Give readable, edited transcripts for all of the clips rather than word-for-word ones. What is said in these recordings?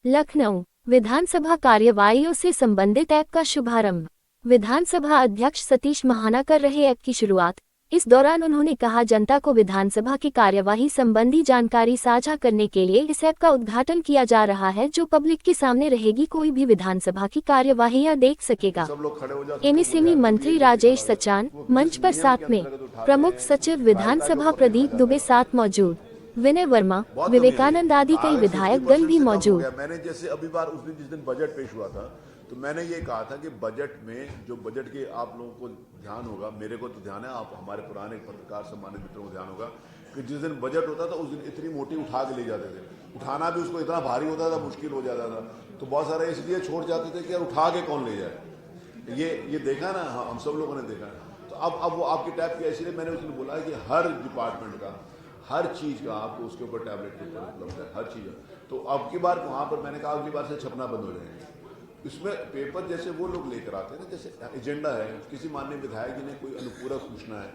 लखनऊ विधानसभा कार्यवाहियों से संबंधित ऐप का शुभारंभ। विधानसभा अध्यक्ष सतीश महाना कर रहे ऐप की शुरुआत। इस दौरान उन्होंने कहा, जनता को विधानसभा की कार्यवाही संबंधी जानकारी साझा करने के लिए इस ऐप का उद्घाटन किया जा रहा है, जो पब्लिक के सामने रहेगी। कोई भी विधानसभा की कार्यवाहियां देख सकेगा। एमएसएमई मंत्री राजेश सचान मंच पर साथ में, प्रमुख सचिव विधानसभा प्रदीप दुबे साथ मौजूद, विनय वर्मा, विवेकानंद आदि कई विधायक गण भी मौजूद। मैंने जैसे अभी बार उस दिन जिस दिन बजट पेश हुआ था, तो मैंने ये कहा था कि बजट में जो बजट के आप लोगों को ध्यान होगा, मेरे को तो ध्यान है, आप हमारे पुराने पत्रकार सम्मानित मित्रों को ध्यान होगा कि जिस दिन बजट होता था उस दिन इतनी मोटी उठा के ले जाते थे, उठाना भी उसको इतना भारी होता था, मुश्किल हो जाता था। तो बहुत सारे इसलिए छोड़ जाते थे कि यार उठा के कौन ले जाए। ये देखा ना, हम सब लोगों ने देखा। तो अब वो आपकी टैब की, इसलिए मैंने उस दिन बोला कि हर डिपार्टमेंट का, हर चीज़ का आपको उसके ऊपर टैबलेट के ऊपर उपलब्ध है, हर चीज़। तो अब की बार वहाँ पर मैंने कहा अब की बार से छपना बंद हो जाएंगे। इसमें पेपर जैसे वो लोग लेकर आते हैं ना, जैसे एजेंडा है, किसी माननीय विधायक जी ने कोई अनुपूरक पूछना है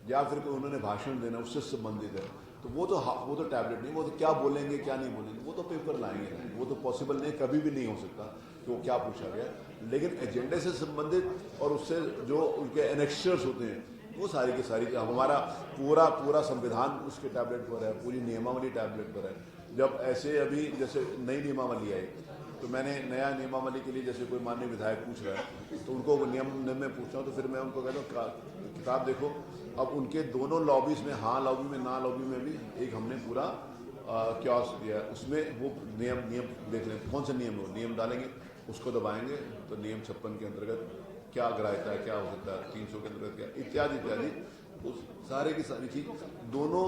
या फिर कोई उन्होंने भाषण देना उससे संबंधित है, तो वो तो टैबलेट नहीं, वो तो क्या बोलेंगे क्या नहीं बोलेंगे, वो तो पेपर लाएंगे नहीं, वो तो पॉसिबल नहीं, कभी भी नहीं हो सकता कि वो क्या पूछा गया। लेकिन एजेंडे से संबंधित और उससे जो उनके एनेक्शर्स होते हैं, वो सारी की सारी, हमारा पूरा संविधान उसके टैबलेट पर है, पूरी नियमावली टैबलेट पर है। जब ऐसे अभी जैसे नई नियमावली आई, तो मैंने नया नियमावली के लिए जैसे कोई माननीय विधायक पूछ रहा है, तो उनको नियम में पूछता हूँ, तो फिर मैं उनको कहता हूँ किताब देखो। अब उनके दोनों लॉबीज में, हाँ लॉबी में ना लॉबी में भी एक हमने पूरा क्योस दिया है, उसमें वो नियम देख लें कौन सा नियम हो, नियम डालेंगे, उसको दबाएंगे तो नियम 56 के अंतर्गत क्या ग्राह्यता है, क्या हो सकता है, 300 के अंतर्गत क्या, इत्यादि इत्यादि, उस सारे की सारी चीज दोनों।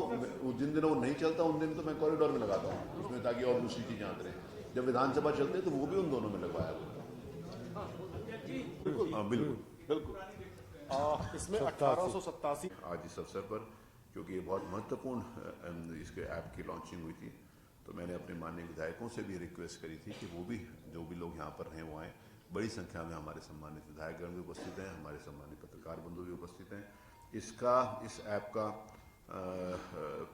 जिन दिनों नहीं चलता उन दिन तो मैं कॉरिडोर में लगाता हूँ उसमें, ताकि और दूसरी चीजें आते रहे। जब विधानसभा चलते हैं तो वो भी उन दोनों में लगवाया हुआ। बिल्कुल बिल्कुल। इसमें 1887 आज इस अवसर पर, क्योंकि ये बहुत महत्वपूर्ण इसके ऐप की लॉन्चिंग हुई थी, तो मैंने अपने माननीय विधायकों से भी रिक्वेस्ट करी थी कि वो भी, जो भी लोग यहाँ पर हैं वो आएँ। बड़ी संख्या में हमारे सम्मानित विधायकगण भी उपस्थित हैं, हमारे सम्मानित पत्रकार बंधु भी उपस्थित हैं। इस ऐप का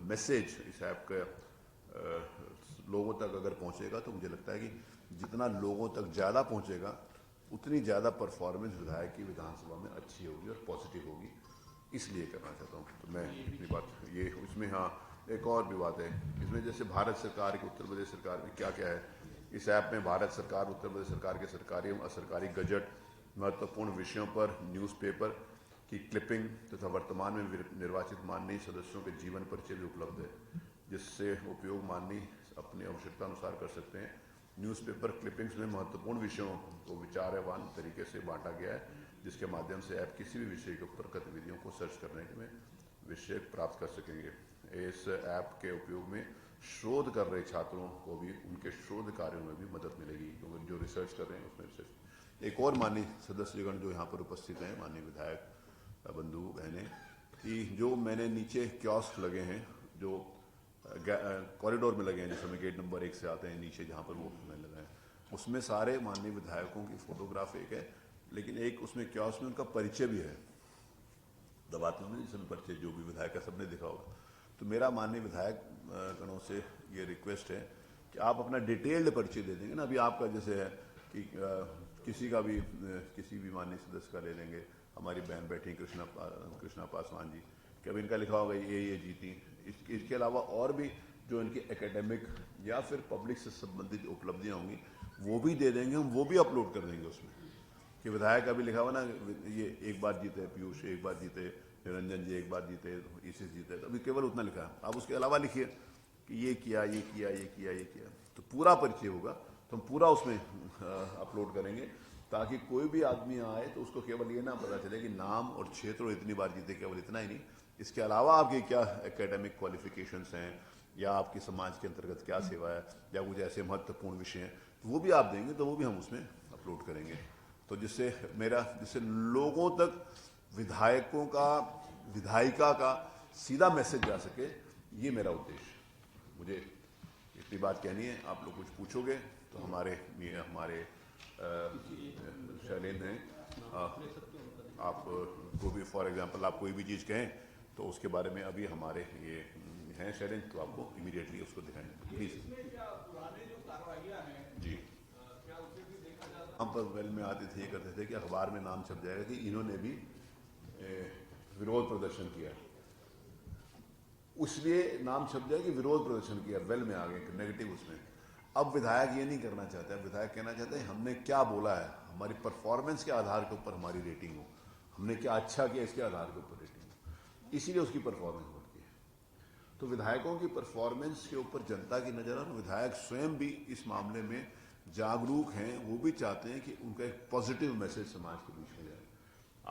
मैसेज, इस ऐप का लोगों तक अगर पहुँचेगा तो मुझे लगता है कि जितना लोगों तक ज़्यादा पहुँचेगा उतनी ज़्यादा परफॉर्मेंस विधायक की विधानसभा में अच्छी होगी और पॉजिटिव होगी। इसलिए करना चाहता हूँ। तो मैं अपनी बात ये, इसमें हाँ एक और भी बात है, इसमें जैसे भारत सरकार की, उत्तर प्रदेश सरकार में क्या क्या है। इस ऐप में भारत सरकार, उत्तर प्रदेश सरकार के सरकारी एवं असरकारी गजट, महत्वपूर्ण विषयों पर न्यूज़पेपर की क्लिपिंग तथा वर्तमान में निर्वाचित माननीय सदस्यों के जीवन परिचय भी उपलब्ध है, जिससे उपयोग माननीय अपनी आवश्यकता अनुसार कर सकते हैं। न्यूज़पेपर क्लिपिंग्स में महत्वपूर्ण विषयों को विचारवान तरीके से बांटा गया है, जिसके माध्यम से ऐप किसी भी विषय के ऊपर गतिविधियों को सर्च करने में विषय प्राप्त कर सकेंगे। इस ऐप के उपयोग में शोध कर रहे छात्रों को भी उनके शोध कार्यों में भी मदद मिलेगी, क्योंकि जो रिसर्च कर रहे हैं उसमें रिसर्च। एक और माननीय सदस्यगण जो यहाँ पर उपस्थित हैं, माननीय विधायक बंधु बहनें, कि जो मैंने नीचे कियोस्क लगे हैं, जो कॉरिडोर में लगे हैं, जैसे हमें गेट नंबर 1 से आते हैं नीचे जहाँ पर वो मैंने लगाए हैं, उसमें सारे माननीय विधायकों की फोटोग्राफ एक है, लेकिन एक उसमें कियोस्क में उनका परिचय भी है। दबाते होंगे जिसमें परिचय, जो भी विधायक का सबने दिखा होगा। तो मेरा माननीय विधायक गणों से ये रिक्वेस्ट है कि आप अपना डिटेल्ड परिचय दे देंगे ना। अभी आपका जैसे है कि किसी भी माननीय सदस्य का ले लेंगे। हमारी बहन बैठी कृष्णा पासवान जी, कि अभी इनका लिखा होगा ये जीती। इसके अलावा और भी जो इनकी एकेडमिक या फिर पब्लिक से संबंधित उपलब्धियाँ होंगी वो भी दे देंगे, हम वो भी अपलोड कर देंगे उसमें। कि विधायक अभी लिखा हुआ ना, ये एक बार जीते पीयूष, एक बार जीते निरंजन जी, एक बार जीते ईसी जीते, तो अभी केवल उतना लिखा है। आप उसके अलावा लिखिए कि ये किया, ये किया, ये किया, ये किया, तो पूरा परिचय होगा। तो हम पूरा उसमें अपलोड करेंगे, ताकि कोई भी आदमी आए तो उसको केवल ये ना पता चले कि नाम और क्षेत्र और इतनी बार जीते, केवल इतना ही नहीं, इसके अलावा आपके क्या एकेडमिक क्वालिफिकेशंस हैं, या आपकी समाज के अंतर्गत क्या सेवा है, या कुछ ऐसे महत्वपूर्ण विषय हैं, तो वो भी आप देंगे, तो वो भी हम उसमें अपलोड करेंगे। तो जिससे लोगों तक विधायकों का, विधायिका का सीधा मैसेज जा सके, ये मेरा उद्देश्य। मुझे इतनी बात कहनी है। आप लोग कुछ पूछोगे तो हमारे शैलेंद्र हैं, आप को भी फॉर एग्जांपल आप कोई भी चीज़ कहें तो उसके बारे में अभी हमारे ये हैं शैलेंद्र, तो आपको इमीडिएटली उसको दिखाएंगे प्लीज़। पुराने जो कार्रवाइयाँ हैं जी हम पर वेल में आते थे, ये करते थे कि अखबार में नाम छप जाएगा कि इन्होंने भी विरोध प्रदर्शन किया, उसलिए नाम छप जाए कि विरोध प्रदर्शन किया, वेल में आ गए नेगेटिव उसमें। अब विधायक ये नहीं करना चाहते, अब विधायक कहना चाहते हैं हमने क्या बोला है, हमारी परफॉर्मेंस के आधार के ऊपर हमारी रेटिंग हो, हमने क्या अच्छा किया इसके आधार के ऊपर रेटिंग हो, इसीलिए उसकी परफॉर्मेंस बढ़ती है। तो विधायकों की परफॉर्मेंस के ऊपर जनता की नज़र, और विधायक स्वयं भी इस मामले में जागरूक हैं, वो भी चाहते हैं कि उनका एक पॉजिटिव मैसेज समाज के बीच में जाए।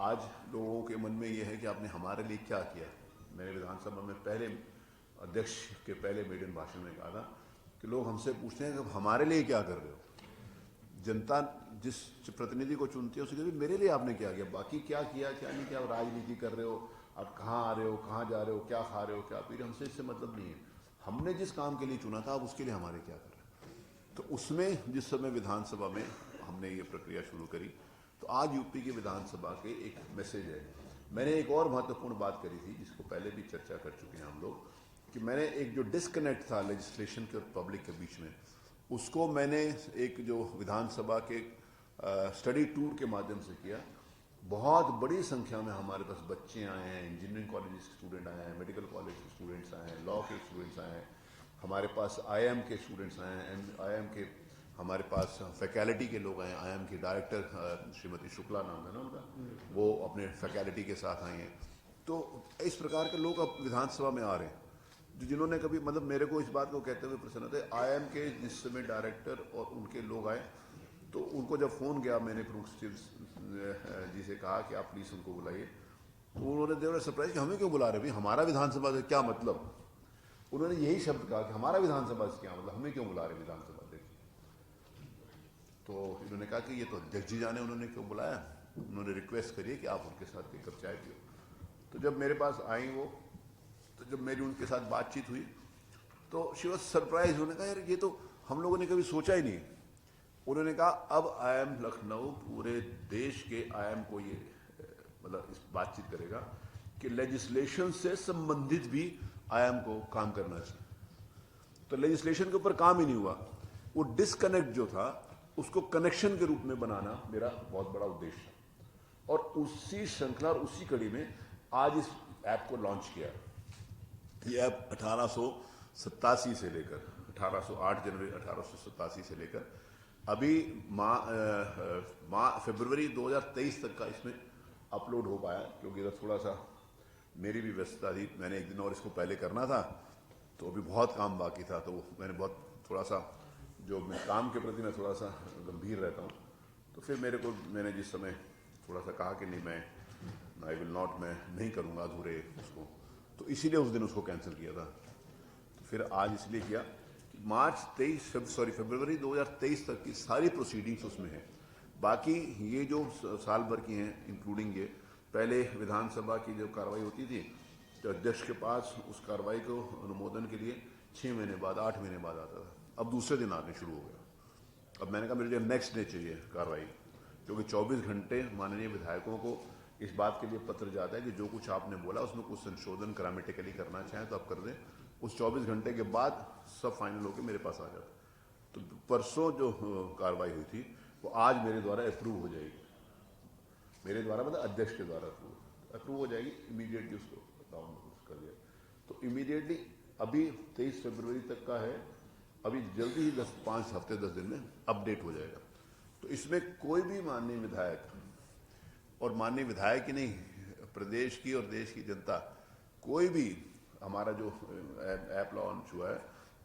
आज लोगों के मन में ये है कि आपने हमारे लिए क्या किया। मैंने विधानसभा में पहले अध्यक्ष के पहले मेडन भाषण में कहा था कि लोग हमसे पूछते हैं कि हमारे लिए क्या कर रहे हो। जनता जिस प्रतिनिधि को चुनती है उससे कहती है मेरे लिए आपने क्या किया, बाकी क्या किया क्या नहीं किया, राजनीति कर रहे हो, आप कहाँ आ रहे हो, कहाँ जा रहे हो, क्या खा रहे हो, क्या पी रहे हो, हमसे इससे मतलब नहीं है। हमने जिस काम के लिए चुना था आप उसके लिए हमारे क्या कर रहे हो। तो उसमें जिस समय विधानसभा में हमने ये प्रक्रिया शुरू करी, तो आज यूपी की विधानसभा के एक मैसेज है। मैंने एक और महत्वपूर्ण बात करी थी जिसको पहले भी चर्चा कर चुके हैं हम लोग, कि मैंने एक जो डिस्कनेक्ट था लेजिस्लेशन के और पब्लिक के बीच में, उसको मैंने एक जो विधानसभा के स्टडी टूर के माध्यम से किया। बहुत बड़ी संख्या में हमारे पास बच्चे आए हैं, इंजीनियरिंग कॉलेज के स्टूडेंट आए हैं, मेडिकल कॉलेज के स्टूडेंट्स आए हैं, लॉ के स्टूडेंट्स आए हैं, हमारे पास IIM के स्टूडेंट्स आए हैं, IIM के हमारे पास फैकल्टी के लोग आए हैं, IIM की डायरेक्टर श्रीमती शुक्ला नाम है ना उनका, वो अपने फैकल्टी के साथ आई हैं। तो इस प्रकार के लोग अब विधानसभा में आ रहे हैं जो जिन्होंने कभी, मतलब मेरे को इस बात को कहते हुए प्रसन्न थे, IIM के जिस समय डायरेक्टर और उनके लोग आए तो उनको जब फ़ोन किया मैंने प्रमुख सचिव जी से कहा कि आप प्लीज़ उनको बुलाइए, तो उन्होंने देवर सरप्राइज कि हमें क्यों बुला रहे भाई, हमारा विधानसभा से क्या मतलब। उन्होंने यही शब्द कहा कि हमारा विधानसभा से क्या मतलब, हमें क्यों बुला रहे विधानसभा अध्यक्ष। तो इन्होंने कहा कि ये तो अध्यक्ष जी जाने उन्होंने क्यों बुलाया, उन्होंने रिक्वेस्ट करी कि आप उनके साथ एक कप चाय पियो। तो जब मेरे पास आई वो, तो जब मेरी उनके साथ बातचीत हुई तो शी वॉज सरप्राइज। उन्होंने कहा यार ये तो हम लोगों ने कभी सोचा ही नहीं। उन्होंने कहा अब IIM लखनऊ पूरे देश के IIM को ये मतलब इस बातचीत करेगा कि लेजिस्लेशन से संबंधित भी IIM को काम करना चाहिए। तो लेजिस्लेशन के ऊपर काम ही नहीं हुआ, वो डिस्कनेक्ट जो था उसको कनेक्शन के रूप में बनाना मेरा बहुत बड़ा उद्देश्य था। और उसी श्रृंखला और उसी कड़ी में आज इस ऐप को लॉन्च किया। ये ऐप 1887 से लेकर 8 जनवरी 1887 से लेकर अभी फरवरी 2023 तक का इसमें अपलोड हो पाया, क्योंकि इधर थोड़ा सा मेरी भी व्यस्तता थी। मैंने एक दिन और इसको पहले करना था, तो अभी बहुत काम बाकी था, तो मैंने बहुत थोड़ा सा जो मैं काम के प्रति मैं थोड़ा सा गंभीर रहता हूँ, तो फिर मैंने जिस समय थोड़ा सा कहा कि नहीं मैं आई विल नॉट, मैं नहीं करूँगा अधूरे उसको, तो इसीलिए उस दिन उसको कैंसिल किया था। तो फिर आज इसलिए किया कि फरवरी 2023 तक की सारी प्रोसीडिंग्स उसमें है। बाकी ये जो साल भर की हैं इंक्लूडिंग ये, पहले विधानसभा की जो कार्रवाई होती थी तो अध्यक्ष के पास उस कार्रवाई को अनुमोदन के लिए 6 महीने बाद 8 महीने बाद आता था, अब दूसरे दिन आने शुरू हो गया। अब मैंने कहा मेरे लिए नेक्स्ट डे चाहिए कार्रवाई, क्योंकि 24 घंटे माननीय विधायकों को इस बात के लिए पत्र जाता है कि जो कुछ आपने बोला उसमें कुछ संशोधन ग्रामेटिकली करना चाहें तो आप कर दें। उस 24 घंटे के बाद सब फाइनल होकर मेरे पास आ जाता। तो परसों जो कार्रवाई हुई थी वो आज मेरे द्वारा अप्रूव हो जाएगी, मेरे द्वारा मतलब अध्यक्ष के द्वारा अप्रूव हो जाएगी। इमीडिएटली उसको डाउन कर दिया, तो इमीडिएटली अभी 23 फरवरी तक का है, अभी जल्दी ही 5 हफ्ते 10 दिन में अपडेट हो जाएगा। तो इसमें कोई भी माननीय विधायक, और माननीय विधायक ही नहीं प्रदेश की और देश की जनता, कोई भी हमारा जो ऐप लॉन्च हुआ है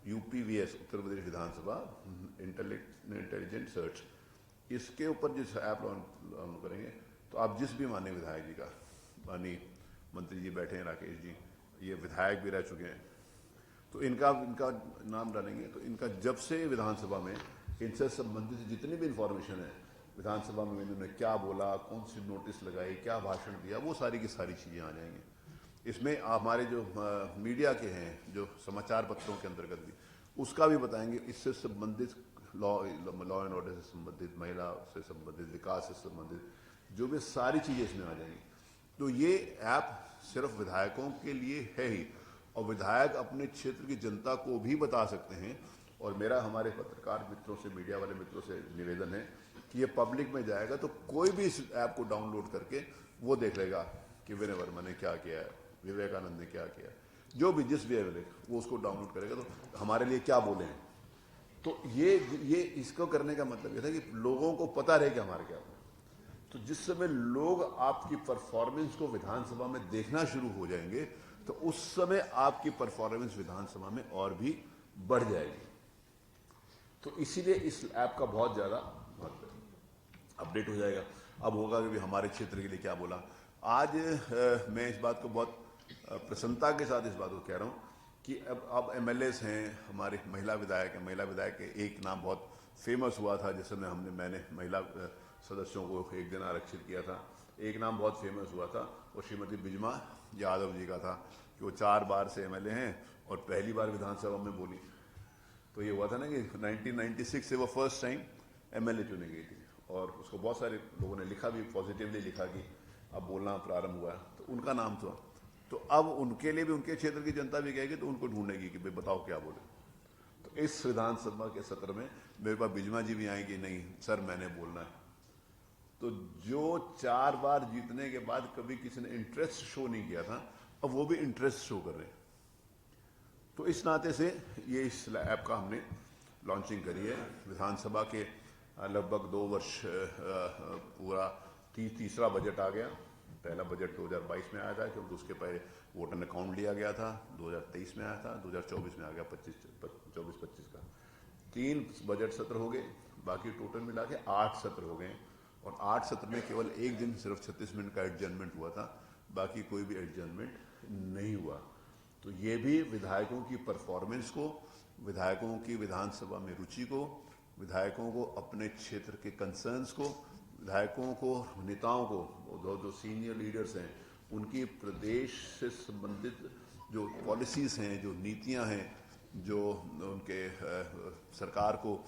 UPVS उत्तर प्रदेश विधानसभा इंटेलिजेंट सर्च, इसके ऊपर जिस ऐप लॉन्च करेंगे तो आप जिस भी माननीय विधायक जी का, माननीय मंत्री जी बैठे हैं राकेश जी, ये विधायक भी रह चुके हैं, तो इनका नाम डालेंगे तो इनका जब से विधानसभा में इनसे संबंधित जितनी भी इंफॉर्मेशन है, विधानसभा में इन्होंने क्या बोला, कौन सी नोटिस लगाई, क्या भाषण दिया, वो सारी की सारी चीज़ें आ जाएंगी। इसमें हमारे जो मीडिया के हैं, जो समाचार पत्रों के अंतर्गत भी उसका भी बताएंगे, इससे संबंधित लॉ एंड ऑर्डर से संबंधित, महिला से संबंधित, विकास से संबंधित जो भी सारी चीज़ें इसमें आ जाएंगी। तो ये ऐप सिर्फ विधायकों के लिए है ही, और विधायक अपने क्षेत्र की जनता को भी बता सकते हैं और मेरा हमारे पत्रकार मित्रों से, मीडिया वाले मित्रों से निवेदन है कि ये पब्लिक में जाएगा तो कोई भी इस ऐप को डाउनलोड करके वो देख लेगा कि विनय वर्मा ने क्या किया है, विवेकानंद ने क्या किया है, जो भी जिस भी है वो उसको डाउनलोड करेगा तो हमारे लिए क्या बोले हैं। तो ये इसको करने का मतलब ये था कि लोगों को पता रहे कि हमारे क्या बोले। तो जिस समय लोग आपकी परफॉर्मेंस को विधानसभा में देखना शुरू हो जाएंगे तो उस समय आपकी परफॉर्मेंस विधानसभा में और भी बढ़ जाएगी। तो इसीलिए इस ऐप का बहुत ज़्यादा अपडेट हो जाएगा। अब होगा कि हमारे क्षेत्र के लिए क्या बोला। आज मैं इस बात को बहुत प्रसन्नता के साथ इस बात को कह रहा हूँ कि अब एमएलएस हैं, हमारे महिला विधायक हैं। महिला विधायक के एक नाम बहुत फेमस हुआ था जिस समय मैंने महिला सदस्यों को एक दिन आरक्षित किया था। एक नाम बहुत फेमस हुआ था वो श्रीमती बिजमा यादव जी का था कि वो 4 बार से एमएलए हैं और पहली बार विधानसभा में बोली। तो ये हुआ था ना कि 1996 से वो फर्स्ट टाइम एमएलए चुनी गई थी और उसको बहुत सारे लोगों ने लिखा भी, पॉजिटिवली लिखा कि अब बोलना प्रारंभ हुआ। तो उनका नाम था। तो अब उनके लिए भी उनके क्षेत्र की जनता भी कहेगी तो उनको ढूंढेगी कि भाई बताओ क्या बोले। तो इस विधानसभा के सत्र में मेरे पास बिजमा जी भी आएंगे, नहीं सर मैंने बोलना है। तो जो 4 बार जीतने के बाद कभी किसी ने इंटरेस्ट शो नहीं किया था, अब वो भी इंटरेस्ट शो कर रहे हैं। तो इस नाते से ये इस ऐप का हमने लॉन्चिंग करी है। विधानसभा के लगभग 2 वर्ष पूरा तीसरा बजट आ गया। पहला बजट 2022 में आया था क्योंकि उसके पहले वोट एंड अकाउंट लिया गया था, 2023 में आया था, 2024 में आ गया 24-25 का। 3 बजट सत्र हो गए, बाकी टोटल मिला के 8 सत्र हो गए और 8 सत्र में केवल एक दिन सिर्फ 36 मिनट का एडजर्नमेंट हुआ था, बाकी कोई भी एडजर्नमेंट नहीं हुआ। तो ये भी विधायकों की परफॉर्मेंस को, विधायकों की विधानसभा में रुचि को, विधायकों को अपने क्षेत्र के कंसर्न्स को, विधायकों को, नेताओं को, जो सीनियर लीडर्स हैं उनकी प्रदेश से संबंधित जो पॉलिसीज़ हैं, जो नीतियां हैं, जो उनके सरकार को,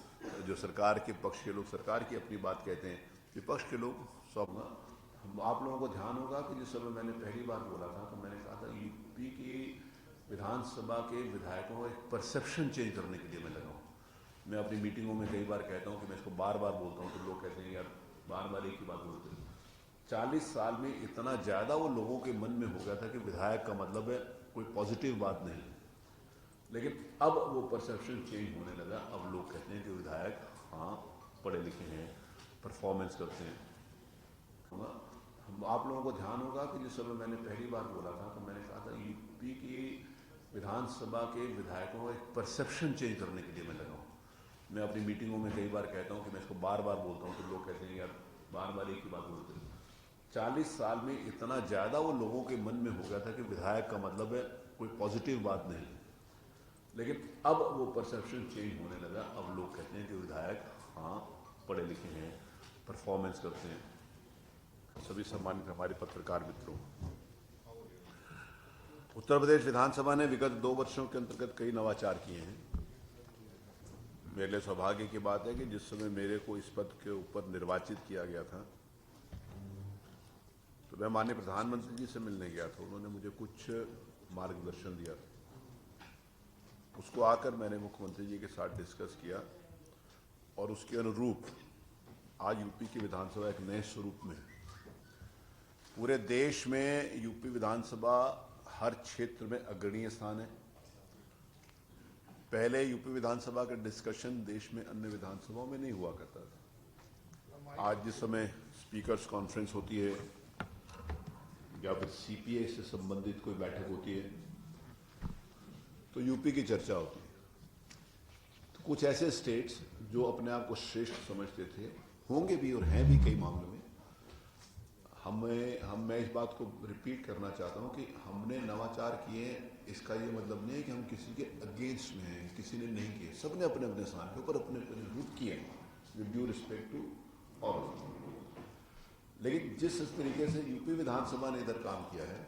जो सरकार के पक्ष के लोग सरकार की अपनी बात कहते हैं, विपक्ष के लोग सब। आप लोगों को ध्यान होगा कि जिस समय मैंने पहली बार बोला था तो मैंने कहा था यूपी की विधानसभा के विधायकों को एक परसेप्शन चेंज करने के लिए मैं लगा हूँ। मैं अपनी मीटिंगों में कई बार कहता हूँ कि मैं इसको बार बार बोलता हूँ तो लोग कहते हैं यार बार बार एक ही बात बोलते हैं। 40 साल में इतना ज़्यादा वो लोगों के मन में हो गया था कि विधायक का मतलब है कोई पॉजिटिव बात नहीं, लेकिन अब वो परसेप्शन चेंज होने लगा। अब लोग कहते हैं कि विधायक हाँ पढ़े लिखे हैं, परफॉर्मेंस करते हैं। आप लोगों को ध्यान होगा कि जिस समय मैंने पहली बार बोला था तो मैंने कहा था यूपी की विधानसभा के विधायकों को एक परसेप्शन चेंज करने के लिए मैं लगा हूँ। मैं अपनी मीटिंगों में कई बार कहता हूँ कि मैं इसको बार बार बोलता हूँ तो लोग कहते हैं यार बार बार एक ही बात बोलते हैं। 40 साल में इतना ज़्यादा वो लोगों के मन में हो गया था कि विधायक का मतलब है कोई पॉजिटिव बात नहीं, लेकिन अब वो परसेप्शन चेंज होने लगा। अब लोग कहते हैं कि विधायक हाँ पढ़े लिखे हैं, परफॉर्मेंस करते हैं। सभी सम्मानित हमारे पत्रकार मित्रों, उत्तर प्रदेश विधानसभा ने विगत 2 वर्षों के अंतर्गत कई नवाचार किए हैं। मेरे लिए सौभाग्य की बात है कि जिस समय मेरे को इस पद के ऊपर निर्वाचित किया गया था तो मैं माननीय प्रधानमंत्री जी से मिलने गया था। उन्होंने मुझे कुछ मार्गदर्शन दिया, उसको आकर मैंने मुख्यमंत्री जी के साथ डिस्कस किया और उसके अनुरूप आज यूपी की विधानसभा एक नए स्वरूप में है। पूरे देश में यूपी विधानसभा हर क्षेत्र में अग्रणीय स्थान है। पहले यूपी विधानसभा का डिस्कशन देश में अन्य विधानसभाओं में नहीं हुआ करता था। आज जिस समय स्पीकर्स कॉन्फ्रेंस होती है या फिर सीपीए से संबंधित कोई बैठक होती है तो यूपी की चर्चा होती है। तो कुछ ऐसे स्टेट्स जो अपने आप को श्रेष्ठ समझते थे, होंगे भी और हैं भी कई मामलों में, मैं इस बात को रिपीट करना चाहता हूं कि हमने नवाचार किए। इसका ये मतलब नहीं है कि हम किसी के अगेंस्ट में हैं, किसी ने नहीं किए। सबने अपने अपने स्थान के ऊपर अपने अपने रूप किए with due respect to all. लेकिन जिस तरीके से यूपी विधानसभा ने इधर काम किया है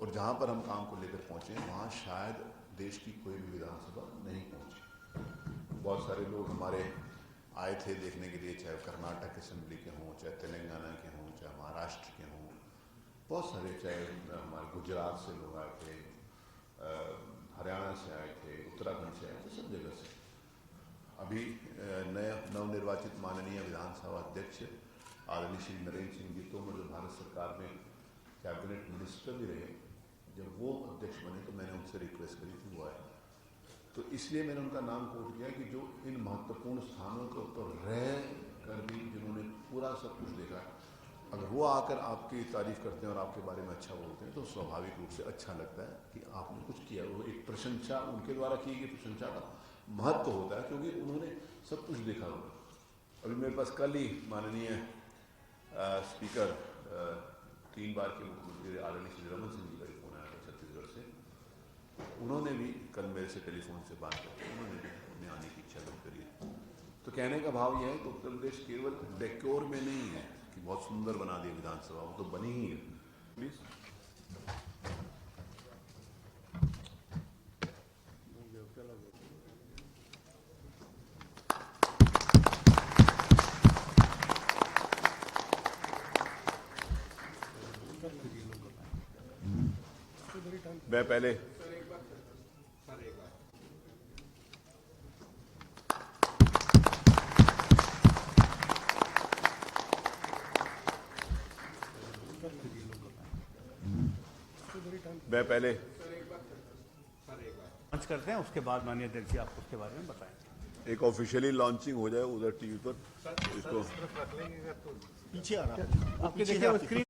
और जहां पर हम काम को लेकर पहुंचे हैं वहां शायद देश की कोई भी विधानसभा नहीं पहुंची। बहुत सारे लोग हमारे आए थे देखने के लिए, चाहे कर्नाटक असेंबली के हों, चाहे तेलंगाना के हों, चाहे महाराष्ट्र के हों, बहुत सारे, चाहे हमारे गुजरात से लोग आए थे, हरियाणा से आए थे, उत्तराखंड से आए थे, सब जगह से। अभी नए नवनिर्वाचित माननीय विधानसभा अध्यक्ष आदरणीय श्री नरेंद्र सिंह जी तोमर जो भारत सरकार में कैबिनेट मिनिस्टर भी रहे, जब वो अध्यक्ष बने तो मैंने उनसे रिक्वेस्ट करी थी वो आए। तो इसलिए मैंने उनका नाम कोट किया कि जो इन महत्वपूर्ण स्थानों के ऊपर रह कर भी जिन्होंने पूरा सब कुछ देखा, अगर वो आकर आपकी तारीफ करते हैं और आपके बारे में अच्छा बोलते हैं तो स्वाभाविक रूप से अच्छा लगता है कि आपने कुछ किया। वो एक प्रशंसा, उनके द्वारा की गई प्रशंसा का महत्व होता है क्योंकि उन्होंने सब कुछ देखा होगा। अभी मेरे पास कल ही माननीय स्पीकर 3 बार के मुख्यमंत्री आदरणीय श्री रमन सिंह जी का फोन आया था छत्तीसगढ़ से। उन्होंने भी कल मेरे से टेलीफोन से बात करके उन्होंने भी अपने आने की इच्छा व्यक्त करी है। तो कहने का भाव यह है कि उत्तर प्रदेश केवल डेकोर में नहीं है कि बहुत सुंदर बना दी विधानसभा, वो तो बनी ही है। प्लीज मैं पहले लॉन्च करते हैं, उसके बाद माननीय अध्यक्ष जी आपको उसके बारे में बताएंगे। एक ऑफिशियली लॉन्चिंग हो जाए उधर टीवी पर इसको पीछे आ रहा है आपके देखिए स्क्रीन